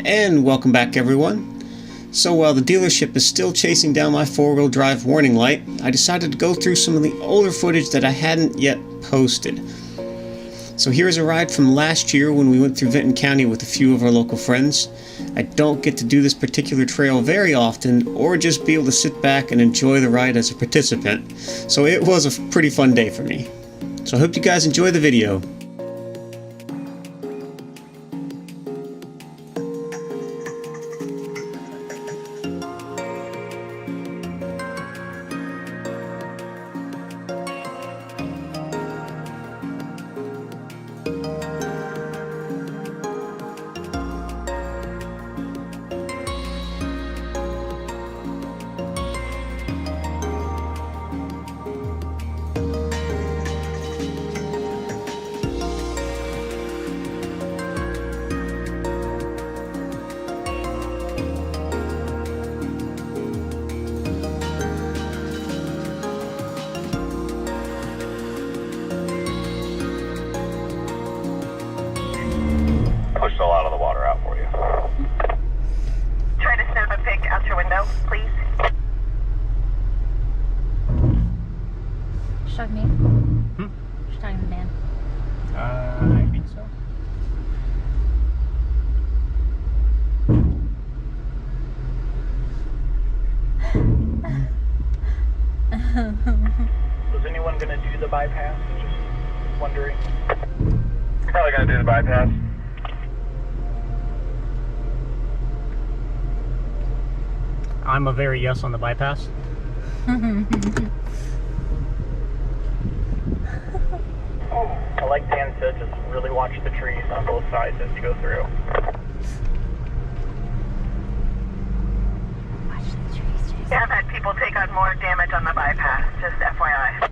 And welcome back, everyone. So while the dealership is still chasing down my four-wheel drive warning light, I decided to go through some of the older footage that I hadn't yet posted. So here's a ride from last year when we went through Vinton County with a few of our local friends. I don't get to do this particular trail very often, or just be able to sit back and enjoy the ride as a participant, so it was a pretty fun day for me. So I hope you guys enjoy the video. Push a lot of the water out for you. Try to snap a pic out your window, please. She's talking to me? She's talking to Dan. I think so. Was anyone going to do the bypass? Just wondering. Probably going to do the bypass. I'm a very yes on the bypass. I like Dan said, just really watch the trees on both sides as you go through. Watch the trees, Jason. Yeah, I've had people take on more damage on the bypass, just FYI.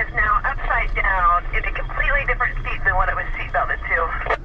Is now upside down in a completely different seat than what it was seatbelted to.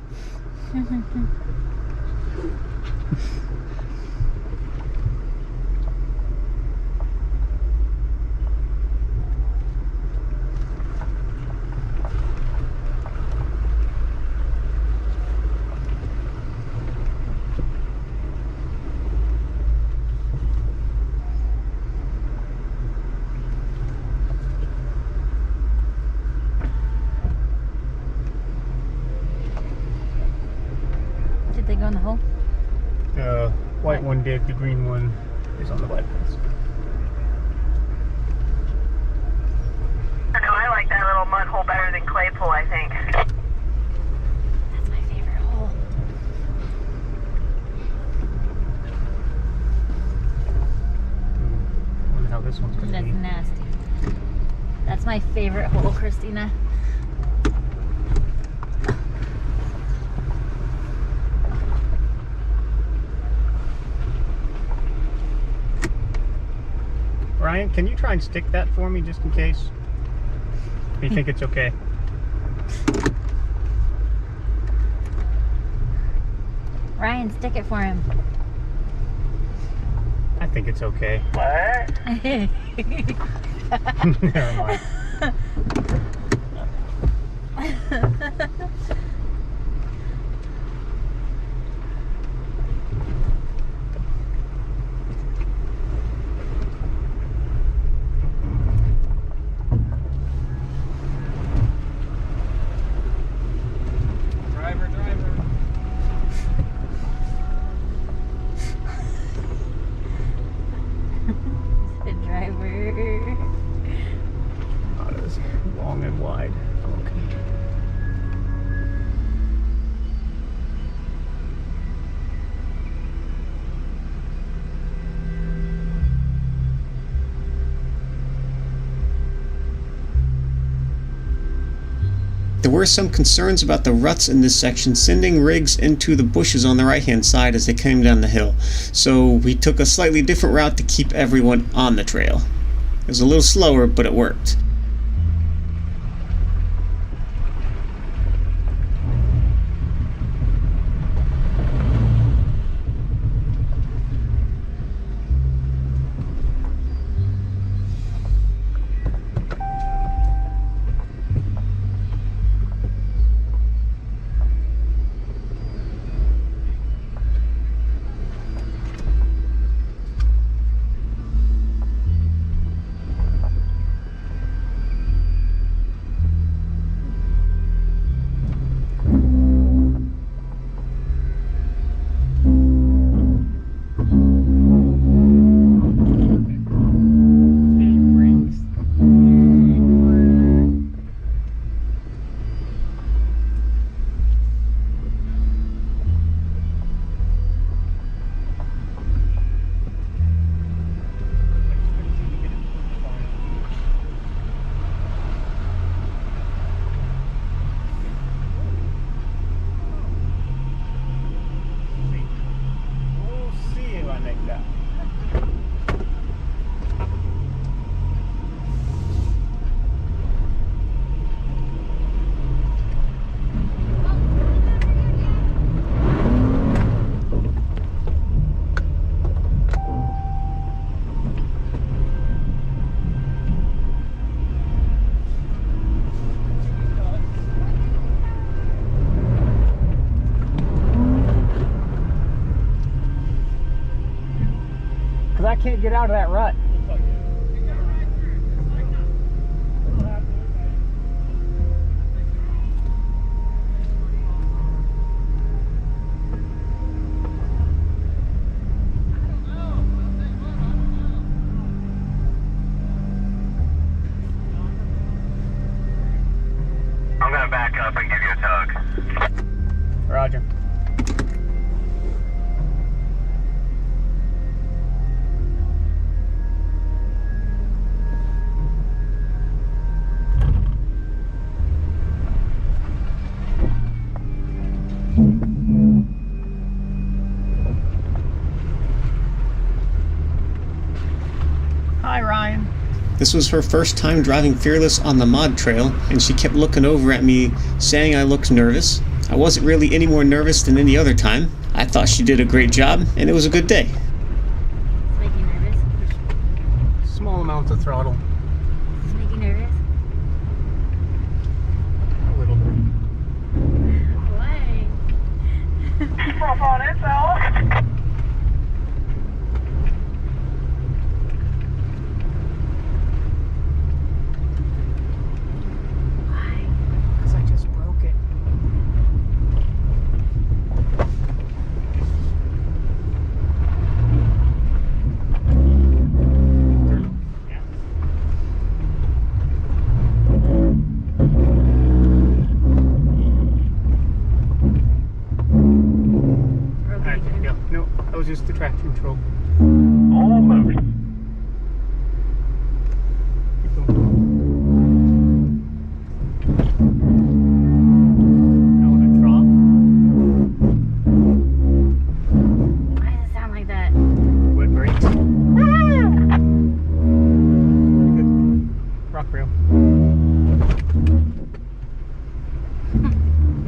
Did they go in the hole? The white one did, the green one is on the bypass. I know, I like that little mud hole better than clay pool, I think. That's my favorite hole. I wonder how this one's That's going to be. nasty. That's my favorite hole, Christina. Ryan, can you try and stick that for me just in case? Do you think it's okay? Ryan, stick it for him. I think it's okay. What? Never mind. The driver. Oh, that was long There were some concerns about the ruts in this section sending rigs into the bushes on the right hand side as they came down the hill, so we took a slightly different route to keep everyone on the trail. It was a little slower, but it worked. I can't get out of that rut. I'm gonna back up and give you a tug. Roger. Hi, Ryan. This was her first time driving Fearless on the mod trail, and she kept looking over at me, saying I looked nervous. I wasn't really any more nervous than any other time. I thought she did a great job, and it was a good day. Does it make you nervous? Small amounts of throttle. Does it make you nervous? A little bit. Why? Pop on it, fella. Because I just broke it. No, that was just the traction control. Almost. Keep going. Now with a drop. Why does it sound like that? Wet brakes. Good. Rock rail.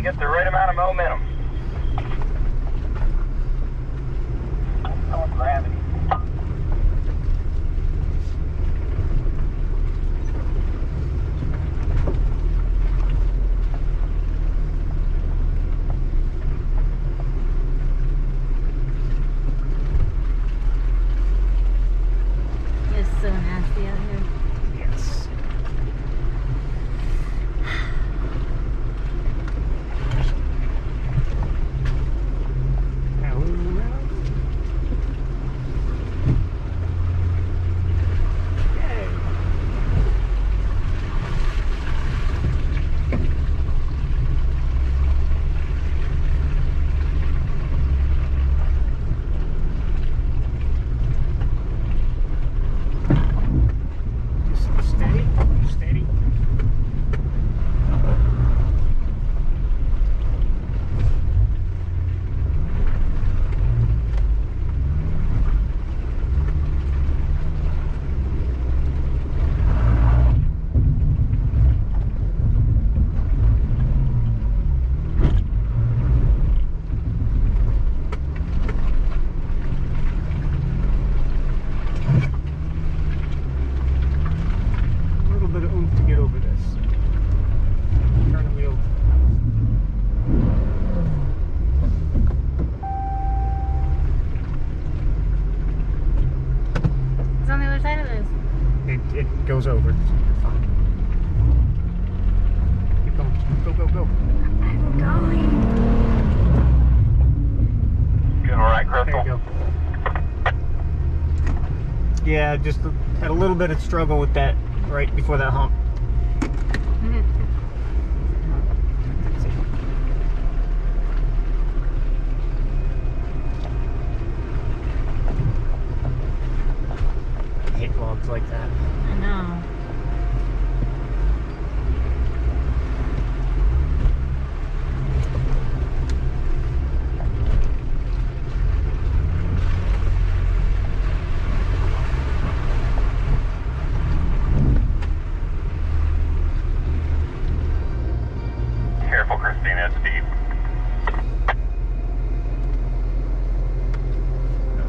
Get the right amount of momentum. I want gravity. I'm going. Doing all right, There Crystal? you go. Yeah, just had a little bit of struggle with that right before that hump. I hate vlogs like that. I know. Careful, Christina, it's deep.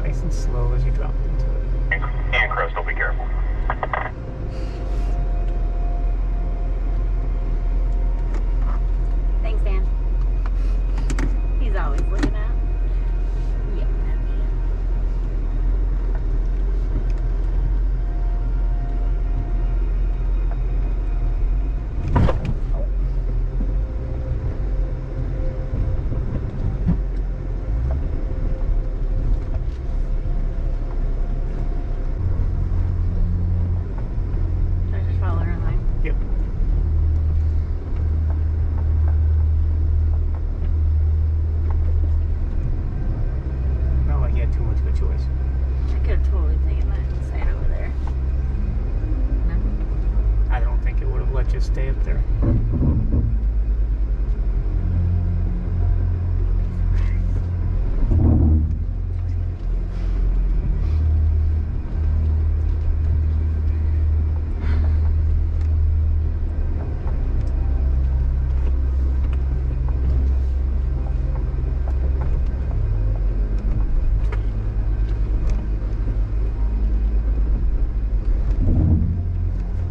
Nice and slow as you drop into it. And Crystal, be careful. Thanks, Dan. He's always looking out. Yep. I just follow her line. Yep. Not like you had too much of a choice. I could have totally taken that and stayed over there. No? I don't think it would have let you stay up there.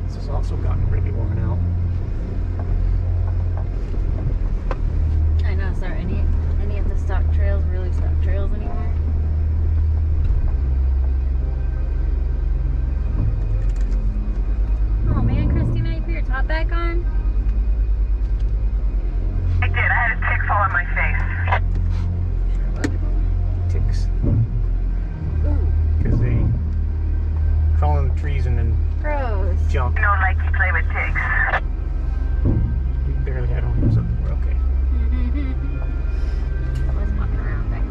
This has also gotten really worn out. I know. So are any of the stock trails really stock trails anymore? Oh man, Christina, you put your top back on? I did. I had a tick fall on my face. Ticks. Ooh, Because they crawl in the trees and then gross. jump. You don't like you play with ticks. You barely had on so we're okay. I was walking around back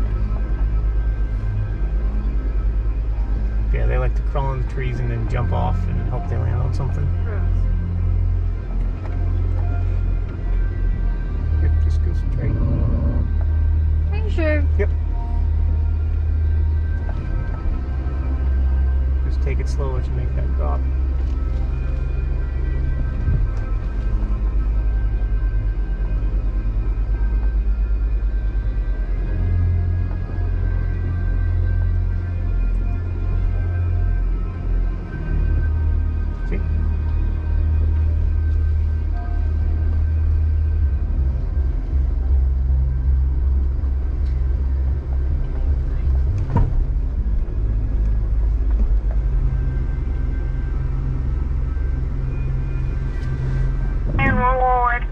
there. Yeah, they like to crawl in the trees and then jump off and hope they land on something. Gross. Yep, just go straight. Are you sure? Yep. Just take it slow as you make that drop. See? And reward.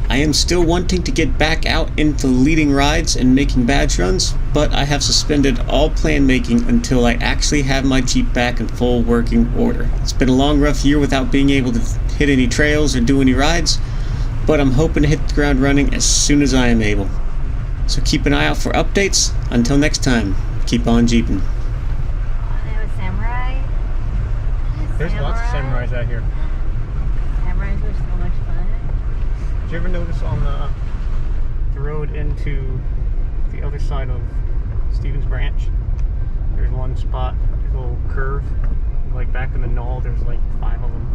I am still wanting to get back out into leading rides and making badge runs, but I have suspended all plan making until I actually have my Jeep back in full working order. It's been a long, rough year without being able to hit any trails or do any rides, but I'm hoping to hit the ground running as soon as I am able. So keep an eye out for updates. Until next time, keep on Jeeping. Oh, they have a samurai. That is There's lots of samurais out here. Samurais are so much fun. Did you ever notice on the road into the other side of Stevens Branch, there's one spot, there's a little curve, like back in the knoll, there's like 5 of them.